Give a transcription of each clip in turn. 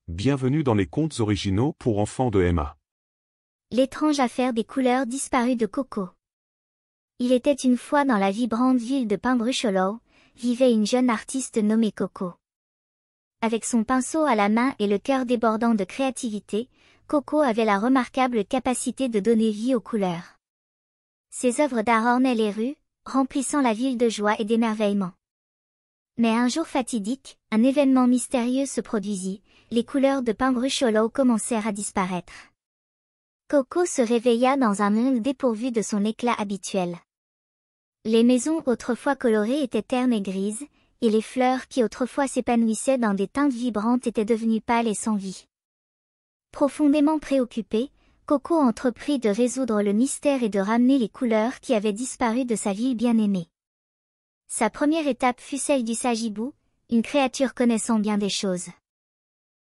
Bienvenue dans les contes originaux pour enfants de Emma. L'étrange affaire des couleurs disparues de Coco. Il était une fois dans la vibrante ville de Pembrokeshire, vivait une jeune artiste nommée Coco. Avec son pinceau à la main et le cœur débordant de créativité, Coco avait la remarquable capacité de donner vie aux couleurs. Ses œuvres d'art ornaient les rues, remplissant la ville de joie et d'émerveillement. Mais un jour fatidique, un événement mystérieux se produisit, les couleurs de Pembrokeshire commencèrent à disparaître. Coco se réveilla dans un monde dépourvu de son éclat habituel. Les maisons autrefois colorées étaient ternes et grises, et les fleurs qui autrefois s'épanouissaient dans des teintes vibrantes étaient devenues pâles et sans vie. Profondément préoccupée, Coco entreprit de résoudre le mystère et de ramener les couleurs qui avaient disparu de sa ville bien-aimée. Sa première étape fut celle du sagibou, une créature connaissant bien des choses.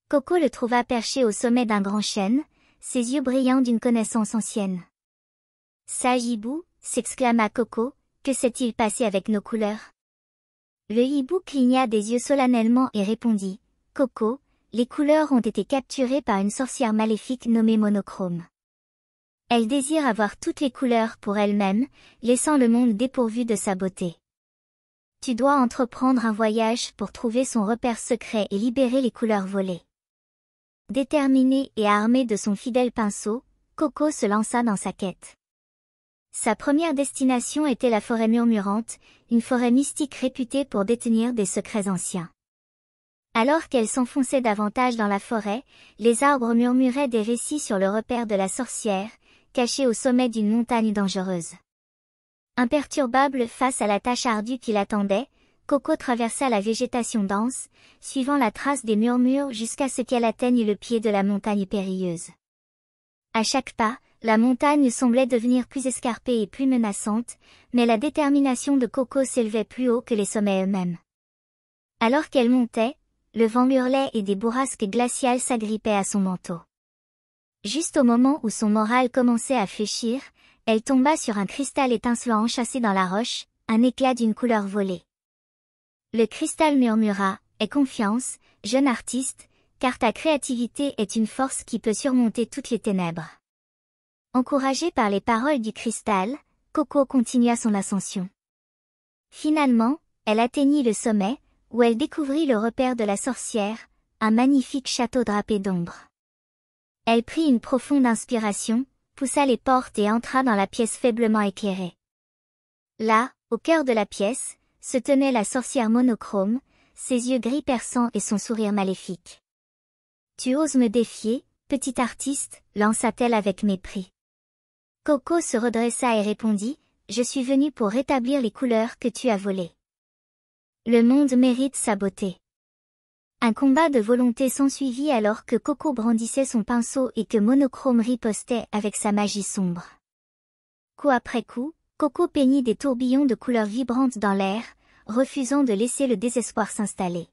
Coco le trouva perché au sommet d'un grand chêne, ses yeux brillants d'une connaissance ancienne. « Sagibou » s'exclama Coco, « que s'est-il passé avec nos couleurs ?» Le hibou cligna des yeux solennellement et répondit, « Coco, les couleurs ont été capturées par une sorcière maléfique nommée Monochrome. Elle désire avoir toutes les couleurs pour elle-même, laissant le monde dépourvu de sa beauté. Tu dois entreprendre un voyage pour trouver son repère secret et libérer les couleurs volées. » Déterminée et armée de son fidèle pinceau, Coco se lança dans sa quête. Sa première destination était la forêt murmurante, une forêt mystique réputée pour détenir des secrets anciens. Alors qu'elle s'enfonçait davantage dans la forêt, les arbres murmuraient des récits sur le repère de la sorcière, cachée au sommet d'une montagne dangereuse. Imperturbable face à la tâche ardue qui l'attendait, Coco traversa la végétation dense, suivant la trace des murmures jusqu'à ce qu'elle atteigne le pied de la montagne périlleuse. À chaque pas, la montagne semblait devenir plus escarpée et plus menaçante, mais la détermination de Coco s'élevait plus haut que les sommets eux-mêmes. Alors qu'elle montait, le vent hurlait et des bourrasques glaciales s'agrippaient à son manteau. Juste au moment où son moral commençait à fléchir, elle tomba sur un cristal étincelant enchâssé dans la roche, un éclat d'une couleur volée. Le cristal murmura, « Aie confiance, jeune artiste, car ta créativité est une force qui peut surmonter toutes les ténèbres. » Encouragée par les paroles du cristal, Coco continua son ascension. Finalement, elle atteignit le sommet, où elle découvrit le repère de la sorcière, un magnifique château drapé d'ombre. Elle prit une profonde inspiration, poussa les portes et entra dans la pièce faiblement éclairée. Là, au cœur de la pièce, se tenait la sorcière Monochrome, ses yeux gris perçants et son sourire maléfique. « Tu oses me défier, petit artiste ?» lança-t-elle avec mépris. Coco se redressa et répondit, « Je suis venue pour rétablir les couleurs que tu as volées. Le monde mérite sa beauté. » Un combat de volonté s'ensuivit alors que Coco brandissait son pinceau et que Monochrome ripostait avec sa magie sombre. Coup après coup, Coco peignit des tourbillons de couleurs vibrantes dans l'air, refusant de laisser le désespoir s'installer.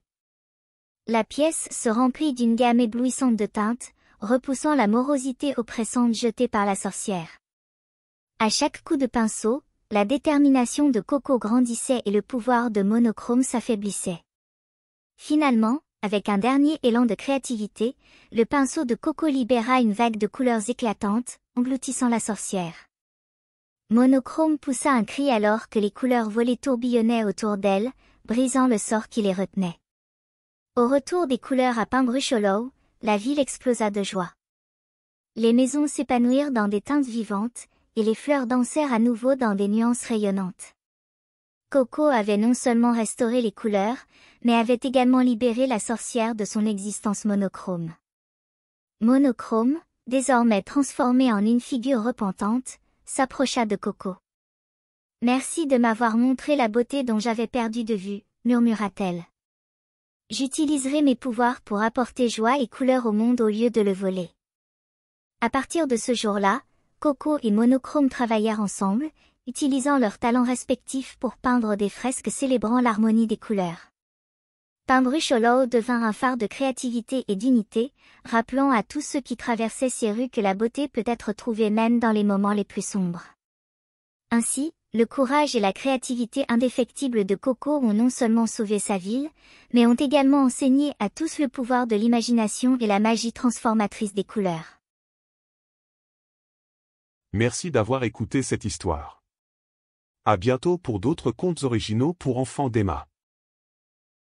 La pièce se remplit d'une gamme éblouissante de teintes, repoussant la morosité oppressante jetée par la sorcière. À chaque coup de pinceau, la détermination de Coco grandissait et le pouvoir de Monochrome s'affaiblissait. Finalement, avec un dernier élan de créativité, le pinceau de Coco libéra une vague de couleurs éclatantes, engloutissant la sorcière. Monochrome poussa un cri alors que les couleurs volées tourbillonnaient autour d'elle, brisant le sort qui les retenait. Au retour des couleurs à Pembrokeshire, la ville explosa de joie. Les maisons s'épanouirent dans des teintes vivantes, et les fleurs dansèrent à nouveau dans des nuances rayonnantes. Coco avait non seulement restauré les couleurs, mais avait également libéré la sorcière de son existence monochrome. Monochrome, désormais transformée en une figure repentante, s'approcha de Coco. « Merci de m'avoir montré la beauté dont j'avais perdu de vue, » murmura-t-elle. « J'utiliserai mes pouvoirs pour apporter joie et couleur au monde au lieu de le voler. » À partir de ce jour-là, Coco et Monochrome travaillèrent ensemble, utilisant leurs talents respectifs pour peindre des fresques célébrant l'harmonie des couleurs. Pembrokeshire devint un phare de créativité et d'unité, rappelant à tous ceux qui traversaient ces rues que la beauté peut être trouvée même dans les moments les plus sombres. Ainsi, le courage et la créativité indéfectibles de Coco ont non seulement sauvé sa ville, mais ont également enseigné à tous le pouvoir de l'imagination et la magie transformatrice des couleurs. Merci d'avoir écouté cette histoire. À bientôt pour d'autres contes originaux pour enfants d'Emma.